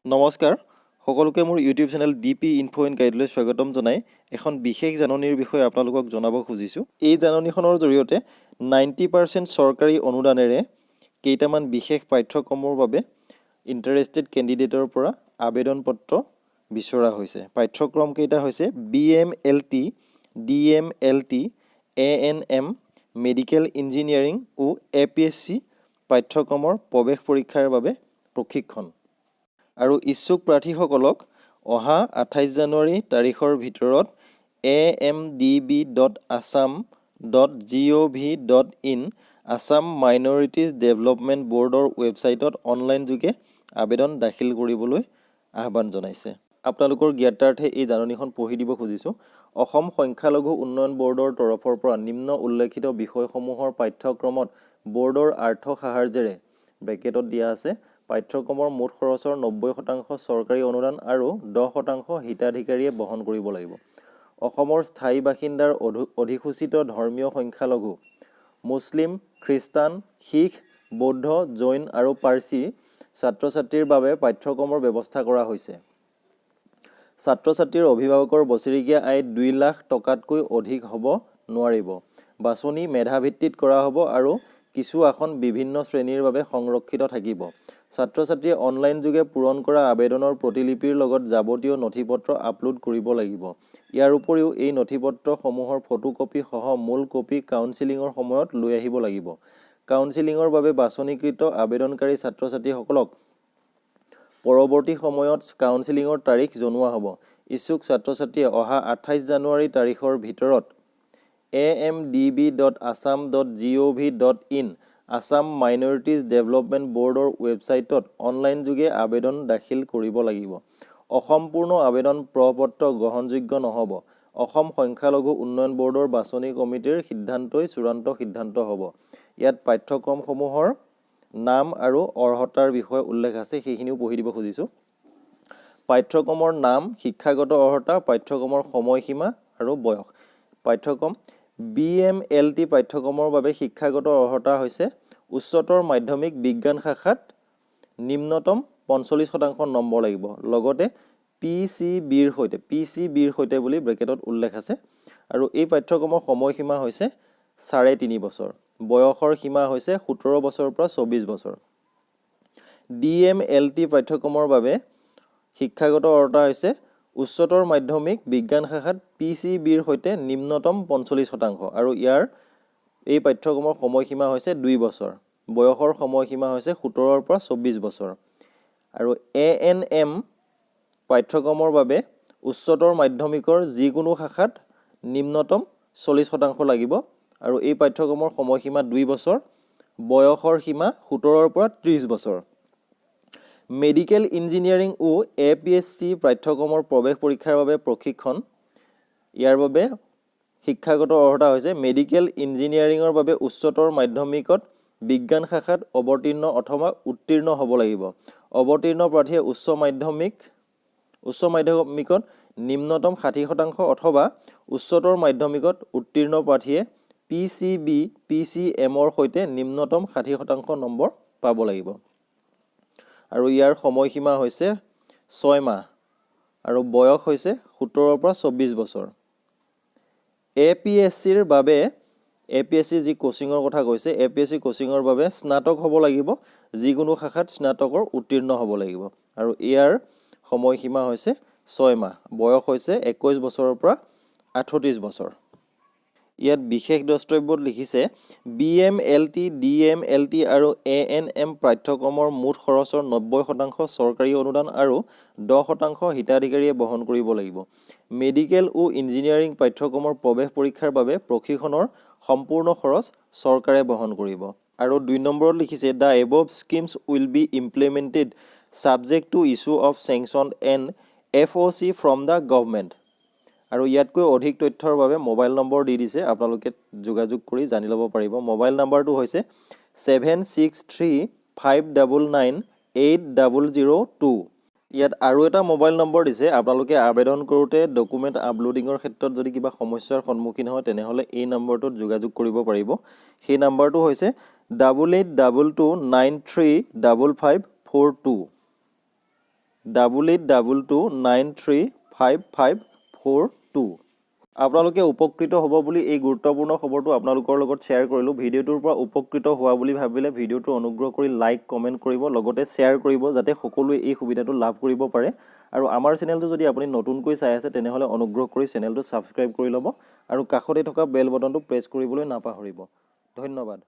নমস্কাৰ সকলোকে মোৰ YouTube channel DP info and গাইডলৈ স্বাগতম জনাই এখন বিশেষ জাননীৰ বিষয়ে আপোনালোকক জনাব খুজিছোঁ। এই জাননীখনৰ জৰিয়তে 90% চৰকাৰী অনুদানেৰে কেইটামান বিশেষ পাঠ্যক্ৰমৰ বাবে ইণ্টাৰেষ্টেড কেণ্ডিডেটৰ পৰা আবেদন পত্ৰ বিচৰা হৈছে। পাঠ্যক্ৰম কেইটা হৈছে BMLT, DMLT, ANM, medical engineering ও APSC পাঠ্যক্ৰমৰ প্ৰৱেশ পৰীক্ষাৰ বাবে প্ৰশিক্ষণ। আৰু ইচ্ছুক প্ৰাৰ্থীসকলক অহা 28 জানুৱাৰী তাৰিখৰ ভিতৰত amdb.assam.gov.in আসাম মাইনৰিটিজ ডেভেলপমেণ্ট বৰ্ডৰ ৱেবছাইটত অনলাইন যোগে আবেদন দাখিল কৰিবলৈ আহ্বান জনাইছে। আপোনালোকৰ জ্ঞাতাৰ্থে এই জাননীখন পঢ়ি দিব খুজিছোঁ। অসম সংখ্যালঘু উন্নয়ন বৰ্ডৰ তৰফৰ পৰা নিম্ন উল্লেখিত বিষয়সমূহৰ পাঠ্যক্ৰমত বৰ্ডৰ আৰ্থ সাহাৰ্য্যৰে ব্ৰেকেটত দিয়া আছে পাঠ্যক্ৰমৰ মুঠ খৰচৰ 90% চৰকাৰী অনুদান আৰু 10% হিতাধিকাৰীয়ে বহন কৰিব লাগিব। অসমৰ স্থায়ী বাসিন্দাৰ অধিসূচিত ধৰ্মীয় সংখ্যালঘু মুছলিম, খ্ৰীষ্টান, শিখ, বৌদ্ধ, জৈন আৰু পাৰ্চী ছাত্ৰ-ছাত্ৰীৰ বাবে পাঠ্যক্ৰমৰ ব্যৱস্থা কৰা হৈছে। ছাত্ৰ-ছাত্ৰীৰ অভিভাৱকৰ বছৰেকীয়া আয় 2 লাখ টকাতকৈ অধিক হ'ব নোৱাৰিব। বাছনি মেধাভিত্তিত কৰা হ'ব আৰু কিছু আসন বিভিন্ন শ্ৰেণীৰ বাবে সংৰক্ষিত থাকিব। ছাত্ৰ-ছাত্ৰীয়ে অনলাইন যোগে পূৰণ কৰা আবেদনৰ প্ৰতিলিপিৰ লগত যাৱতীয় নথিপত্ৰ আপলোড কৰিব লাগিব। ইয়াৰ উপৰিও এই নথিপত্ৰসমূহৰ ফটোকপি সহ মূল কপি কাউন্সিলিঙৰ সময়ত লৈ আহিব লাগিব। কাউন্সিলিঙৰ বাবে বাছনিকৃত আবেদনকাৰী ছাত্ৰ-ছাত্ৰীসকলক পৰৱৰ্তী সময়ত কাউন্সিলিঙৰ তাৰিখ জনোৱা হ'ব। ইচ্ছুক ছাত্ৰ-ছাত্ৰীয়ে অহা 28 জানুৱাৰী তাৰিখৰ ভিতৰত amdb.assam.gov.in আসাম মাইনৰিটিজ ডেভেলপমেণ্ট বৰ্ডৰ ৱেবছাইটত অনলাইন যোগে আবেদন দাখিল কৰিব লাগিব। অসম্পূৰ্ণ আবেদন প্ৰপত্ৰ গ্ৰহণযোগ্য নহ'ব। অসম সংখ্যালঘু উন্নয়ন বৰ্ডৰ বাছনি কমিটিৰ সিদ্ধান্তই চূড়ান্ত সিদ্ধান্ত হ'ব। ইয়াত পাঠ্যক্ৰমসমূহৰ নাম আৰু অৰ্হতাৰ বিষয়ে উল্লেখ আছে, সেইখিনিও পঢ়ি দিব খুজিছোঁ। পাঠ্যক্ৰমৰ নাম, শিক্ষাগত অৰ্হতা, পাঠ্যক্ৰমৰ সময়সীমা আৰু বয়স। পাঠ্যক্ৰম BMLT পাঠ্যক্ৰমৰ বাবে শিক্ষাগত অৰ্হতা হৈছে উচ্চতৰ মাধ্যমিক বিজ্ঞান শাখাত নিম্নতম 45% নম্বৰ লাগিব। লগতে PCBৰ সৈতে বুলি ব্ৰেকেটত উল্লেখ আছে। আৰু এই পাঠ্যক্ৰমৰ সময়সীমা হৈছে 3.5 বছৰ। বয়সৰ সীমা হৈছে 17 বছৰৰ পৰা 24 বছৰ। DMLT পাঠ্যক্ৰমৰ বাবে শিক্ষাগত অৰ্হতা হৈছে উচ্চতৰ মাধ্যমিক বিজ্ঞান শাখাত PCBৰ সৈতে নিম্নতম 45% আৰু এই পাঠ্যক্ৰমৰ সময়সীমা হৈছে 2 বছৰ। বয়সৰ সময়সীমা হৈছে 17 পৰা 24 বছৰ। আৰু ANM পাঠ্যক্ৰমৰ বাবে উচ্চতৰ মাধ্যমিকৰ যিকোনো শাখাত নিম্নতম 40% লাগিব আৰু এই পাঠ্যক্ৰমৰ সময়সীমা 2 বছৰ। বয়সৰ সীমা 17 পৰা 30 বছৰ। মেডিকেল ইঞ্জিনিয়াৰিং ও APSC পাঠ্যক্ৰমৰ প্ৰৱেশ পৰীক্ষাৰ বাবে প্ৰশিক্ষণ। ইয়াৰ বাবে শিক্ষাগত অৰ্হতা হৈছে মেডিকেল ইঞ্জিনিয়াৰিঙৰ বাবে উচ্চতৰ মাধ্যমিকত বিজ্ঞান শাখাত অৱতীৰ্ণ অথবা উত্তীৰ্ণ হ'ব লাগিব। অৱতীৰ্ণ প্ৰাৰ্থীয়ে উচ্চ মাধ্যমিকত নিম্নতম 60% অথবা উচ্চতৰ মাধ্যমিকত উত্তীৰ্ণ প্ৰাৰ্থীয়ে PCMৰ সৈতে নিম্নতম 60% নম্বৰ পাব লাগিব। আৰু ইয়াৰ সময়সীমা হৈছে 6 মাহ আৰু বয়স হৈছে 17 পৰা 24 বছৰ। APSCৰ বাবে APSC যি কোচিঙৰ কথা কৈছে, APSC কোচিঙৰ বাবে স্নাতক হ'ব লাগিব। যিকোনো শাখাত স্নাতকৰ উত্তীৰ্ণ হ'ব লাগিব। আৰু ইয়াৰ সময়সীমা হৈছে 6 মাহ। বয়স হৈছে 21 বছৰৰ পৰা 38 বছৰ। ইয়াত বিশেষ দ্ৰষ্টব্যত লিখিছে BMLT, DMLT আৰু ANM পাঠ্যক্ৰমৰ মুঠ খৰচৰ 90% চৰকাৰী অনুদান আৰু 10% হিতাধিকাৰীয়ে বহন কৰিব লাগিব। মেডিকেল ও ইঞ্জিনিয়াৰিং পাঠ্যক্ৰমৰ প্ৰৱেশ পৰীক্ষাৰ বাবে প্ৰশিক্ষণৰ সম্পূৰ্ণ খৰচ চৰকাৰে বহন কৰিব। আৰু 2 নম্বৰত লিখিছে the above schemes will be implemented subject to issue of sanction and FOC from the government. আৰু ইয়াতকৈ অধিক তথ্যৰ বাবে মোবাইল নম্বৰ দি দিছে, আপোনালোকে যোগাযোগ কৰি জানি ল'ব পাৰিব। মোবাইল নাম্বাৰটো হৈছে 7635998002। ইয়াত আৰু এটা মোবাইল নম্বৰ দিছে। আপোনালোকে আবেদন কৰোঁতে ডকুমেণ্ট আপলোডিঙৰ ক্ষেত্ৰত যদি কিবা সমস্যাৰ সন্মুখীন হয় তেনেহ'লে এই নম্বৰটোত যোগাযোগ কৰিব পাৰিব। সেই নম্বৰটো হৈছে 8822935542। 8822935542। আপোনালোকে উপকৃত হ'ব বুলি এই গুৰুত্বপূৰ্ণ খবৰটো আপোনালোকৰ লগত শ্বেয়াৰ কৰিলোঁ। ভিডিঅ'টোৰ পৰা উপকৃত হোৱা বুলি ভাবিলে ভিডিঅ'টো অনুগ্ৰহ কৰি লাইক কমেণ্ট কৰিব, লগতে শ্বেয়াৰ কৰিব যাতে সকলোৱে এই সুবিধাটো লাভ কৰিব পাৰে। আৰু আমাৰ চেনেলটো যদি আপুনি নতুনকৈ চাই আছে তেনেহ'লে অনুগ্ৰহ কৰি চেনেলটো ছাবস্ক্ৰাইব কৰি ল'ব আৰু কাষতে থকা বেল বটনটো প্ৰেছ কৰিবলৈ নাপাহৰিব। ধন্যবাদ।